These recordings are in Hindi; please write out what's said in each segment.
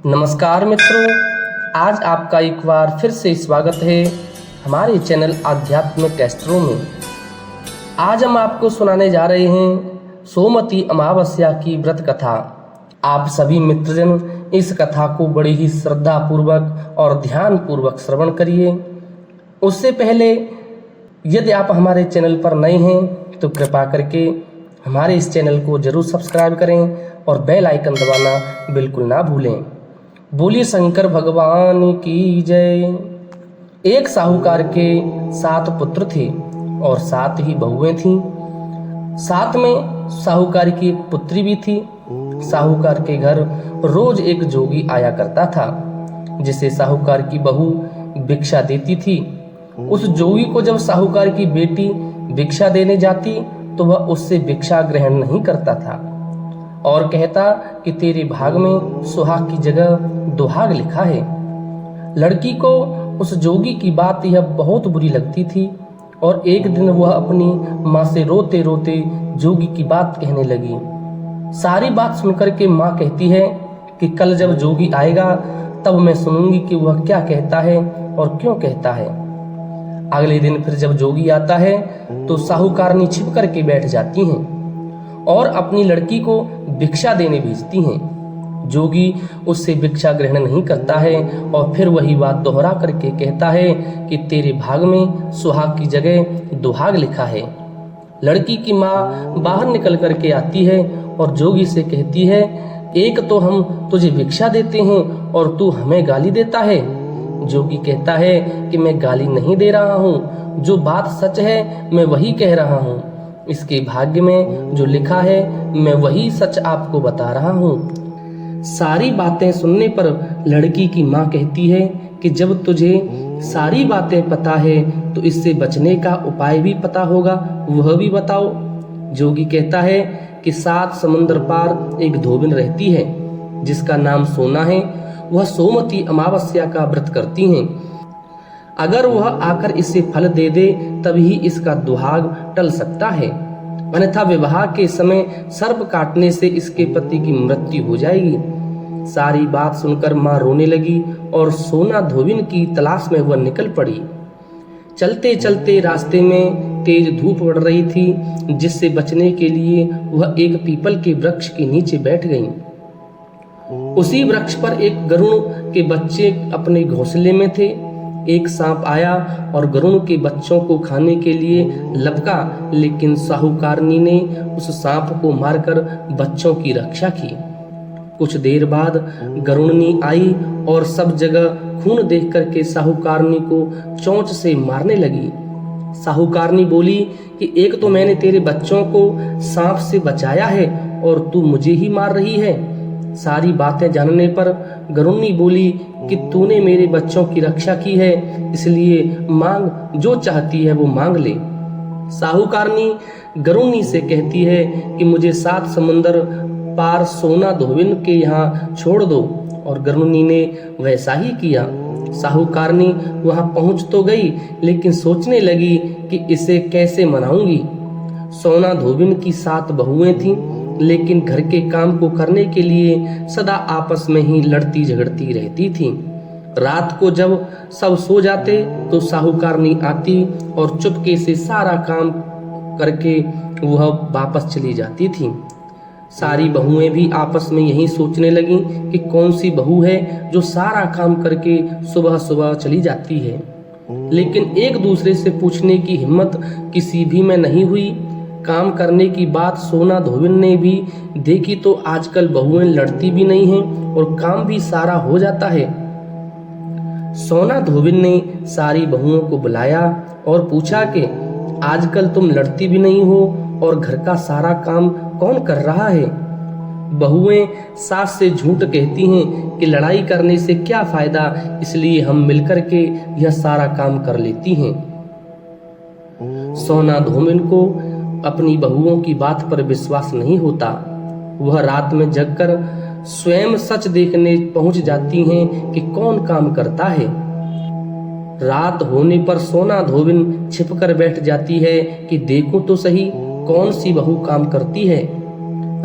नमस्कार मित्रों, आज आपका एक बार फिर से स्वागत है हमारे चैनल आध्यात्मिक एस्ट्रो में। आज हम आपको सुनाने जा रहे हैं सोमवती अमावस्या की व्रत कथा। आप सभी मित्रजन इस कथा को बड़ी ही श्रद्धा पूर्वक और ध्यान पूर्वक श्रवण करिए। उससे पहले यदि आप हमारे चैनल पर नए हैं तो कृपा करके हमारे इस चैनल को जरूर सब्सक्राइब करें और बेल आइकन दबाना बिल्कुल ना भूलें। बोलिए शंकर भगवान की जय। एक साहूकार के 7 पुत्र थे और 7 ही बहुएं थीं। साथ में साहूकार की एक पुत्री भी थी। साहूकार के घर रोज एक जोगी आया करता था जिसे साहूकार की बहू भिक्षा देती थी। उस जोगी को जब साहूकार की बेटी भिक्षा देने जाती तो वह उससे भिक्षा ग्रहण नहीं करता था और कहता कि तेरे भाग में सुहाग की जगह दुहाग लिखा है। लड़की को उस जोगी की बात यह बहुत बुरी लगती थी और एक दिन वह अपनी माँ से रोते रोते जोगी की बात कहने लगी। सारी बात सुनकर के माँ कहती है कि कल जब जोगी आएगा तब मैं सुनूंगी कि वह क्या कहता है और क्यों कहता है। अगले दिन फिर जब जोगी आता है तो साहूकारनी छिप करके बैठ जाती हैं और अपनी लड़की को भिक्षा देने भेजती हैं। जोगी उससे भिक्षा ग्रहण नहीं करता है और फिर वही बात दोहरा करके कहता है कि तेरे भाग में सुहाग की जगह दुहाग लिखा है। लड़की की माँ बाहर निकल करके आती है और जोगी से कहती है, एक तो हम तुझे भिक्षा देते हैं और तू हमें गाली देता है। जोगी कहता है कि मैं गाली नहीं दे रहा हूँ, जो बात सच है मैं वही कह रहा हूँ। इसके भाग्य में जो लिखा है मैं वही सच आपको बता रहा हूँ। सारी बातें सुनने पर लड़की की माँ कहती है कि जब तुझे सारी बातें पता है तो इससे बचने का उपाय भी पता होगा, वह भी बताओ। जोगी कहता है कि 7 समुद्र पार एक धोबिन रहती है जिसका नाम सोना है। वह सोमवती अमावस्या का व्रत करती हैं। अगर वह आकर इसे फल दे दे तभी इसका दुहाग टल सकता है, अन्यथा विवाह के समय सर्प काटने से इसके पति की मृत्यु हो जाएगी। सारी बात सुनकर माँ रोने लगी और सोना धोबिन की तलाश में वह निकल पड़ी। चलते चलते रास्ते में तेज धूप पड़ रही थी, जिससे बचने के लिए वह एक पीपल के वृक्ष के नीचे बैठ गई। उसी वृक्ष पर एक गरुड़ के बच्चे अपने घोंसले में थे। एक सांप आया और गरुड़ के बच्चों को खाने के लिए लपका, लेकिन साहूकारनी ने उस सांप को मारकर बच्चों की रक्षा की। कुछ देर बाद गरुड़नी आई और सब जगह खून देख करके साहूकारनी को चोंच से मारने लगी। साहूकारनी बोली कि एक तो मैंने तेरे बच्चों को सांप से बचाया है और तू मुझे ही मार रही है। सारी बातें जानने पर गरुड़नी बोली कि तूने मेरे बच्चों की रक्षा की है, इसलिए मांग, जो चाहती है वो मांग ले। साहूकारनी गरुड़नी से कहती है कि मुझे 7 समुंदर पार सोना धोबिन के यहाँ छोड़ दो, और गरुड़नी ने वैसा ही किया। साहूकारनी वहां पहुंच तो गई, लेकिन सोचने लगी कि इसे कैसे मनाऊंगी। सोना धोबिन की 7 बहुएं थीं, लेकिन घर के काम को करने के लिए सदा आपस में ही लड़ती झगड़ती रहती थीं। रात को जब सब सो जाते तो साहूकारनी आती और चुपके से सारा काम करके वह वापस चली जाती थीं। सारी बहुएं भी आपस में यही सोचने लगीं कि कौन सी बहू है जो सारा काम करके सुबह सुबह चली जाती है, लेकिन एक दूसरे से पूछने की हिम्मत किसी भी में नहीं हुई। काम करने की बात सोना धोबिन ने भी देखी तो आजकल बहुएं लड़ती भी नहीं हैं और काम भी सारा हो जाता है। सोना धोबिन ने सारी बहुओं को बुलाया और पूछा कि आजकल तुम लड़ती भी नहीं हो और घर का सारा काम कौन कर रहा है। बहुएं सास से झूठ कहती हैं कि लड़ाई करने से क्या फायदा, इसलिए हम मिलकर के यह सारा काम कर लेती हैं। सोना धोबिन को अपनी बहुओं की बात पर विश्वास नहीं होता। वह रात में जगकर स्वयं सच देखने पहुंच जाती हैं कि कौन काम करता है। रात होने पर सोना धोबिन छिपकर बैठ जाती है कि देखूं तो सही कौन सी बहू काम करती है।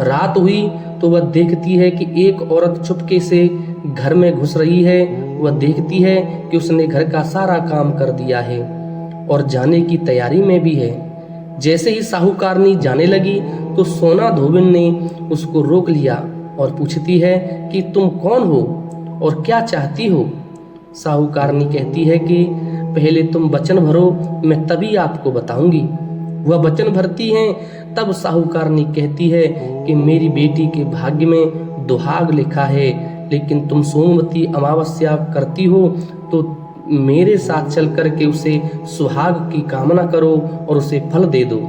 रात हुई तो वह देखती है कि एक औरत चुपके से घर में घुस रही है। वह देखती है कि उसने घर का सारा काम कर दिया है और जाने की तैयारी में भी है। जैसे ही साहूकारनी जाने लगी तो सोना धोबिन ने उसको रोक लिया और पूछती है कि तुम कौन हो और क्या चाहती हो। साहूकारनी कहती है कि पहले तुम वचन भरो, मैं तभी आपको बताऊंगी। वह वचन भरती हैं। तब साहूकारनी कहती है कि मेरी बेटी के भाग्य में दुहाग लिखा है, लेकिन तुम सोमवती अमावस्या करती हो तो मेरे साथ चल कर के उसे सुहाग की कामना करो और उसे फल दे दो।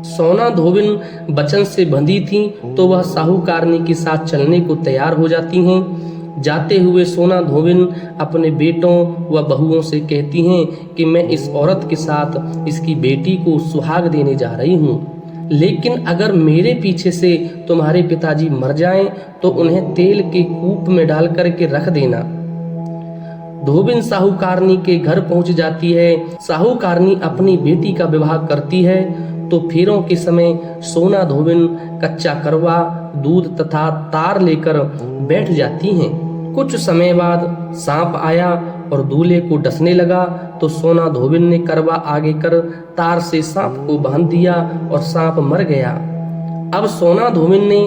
सोना धोबिन वचन से बंधी थी तो वह साहूकारनी के साथ चलने को तैयार हो जाती हैं। जाते हुए सोना धोबिन अपने बेटों व बहुओं से कहती हैं कि मैं इस औरत के साथ इसकी बेटी को सुहाग देने जा रही हूँ, लेकिन अगर मेरे पीछे से तुम्हारे पिताजी मर जाएं तो उन्हें तेल के कूप में डाल करके रख देना। धोबिन साहूकारनी के घर पहुंच जाती है। साहूकारनी अपनी बेटी का विवाह करती है तो फेरों के समय सोना धोबिन कच्चा करवा, दूध तथा तार लेकर बैठ जाती हैं। कुछ समय बाद सांप आया और दूल्हे को डसने लगा तो सोना धोबिन ने करवा आगे कर तार से सांप को बांध दिया और सांप मर गया। अब सोना धोबिन ने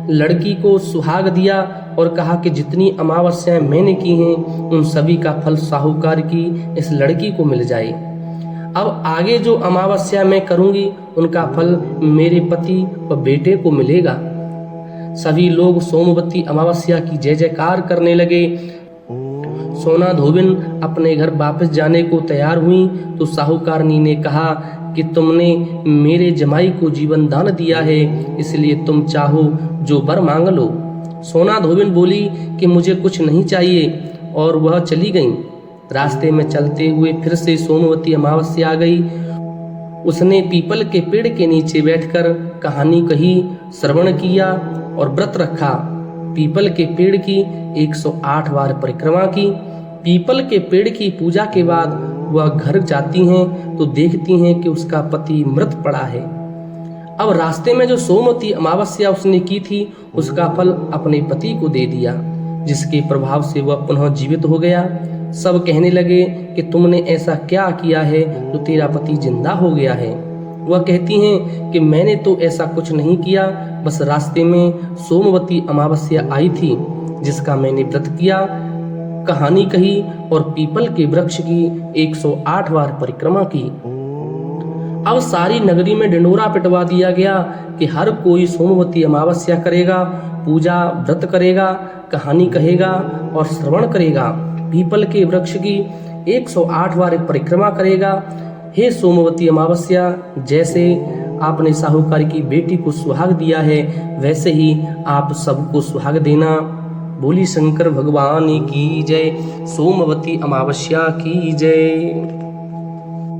लड़की को सुहाग दिया और कहा कि जितनी अमावस्याएं मैंने की हैं उन सभी का फल साहूकार की इस लड़की को मिल जाए। अब आगे जो अमावस्या मैं करूंगी उनका फल मेरे पति व बेटे को मिलेगा। सभी लोग सोमवती अमावस्या की जय जयकार करने लगे। सोना धोबिन अपने घर वापस जाने को तैयार हुई तो साहूकारनी ने कहा कि तुमने मेरे जमाई को जीवन दान दिया है, इसलिए तुम चाहो जो वर मांग लो। सोना धोबिन बोली कि मुझे कुछ नहीं चाहिए और वह चली गई। रास्ते में चलते हुए फिर से सोमवती अमावस्या आ गई। उसने पीपल के पेड़ के नीचे बैठकर कहानी कही, श्रवण किया और व्रत रखा। पीपल के पेड़ की 108 बार परिक्रमा की। पीपल के पेड़ की पूजा के बाद वह घर जाती हैं तो देखती हैं कि उसका पति मृत पड़ा है। अब रास्ते में जो सोमवती अमावस्या उसने की थी उसका फल अपने पति को दे दिया, जिसके प्रभाव से वह पुनः जीवित हो गया। सब कहने लगे कि तुमने ऐसा क्या किया है जो तेरा पति जिंदा हो गया है। वह कहती हैं कि मैंने तो ऐसा कुछ नहीं किया, बस रास्ते में सोमवती अमावस्या आई थी जिसका मैंने व्रत किया, कहानी कही और पीपल के वृक्ष की 108 बार परिक्रमा की। अब सारी नगरी में ढिंढोरा पिटवा दिया गया कि हर कोई सोमवती अमावस्या करेगा, पूजा व्रत करेगा, कहानी कहेगा और श्रवण करेगा, पीपल के वृक्ष की 108 बार परिक्रमा करेगा। हे सोमवती अमावस्या, जैसे आपने साहूकार की बेटी को सुहाग दिया है वैसे ही आप सबको सुहाग देना। बोली शंकर भगवान की जय। सोमवती अमावस्या की जय।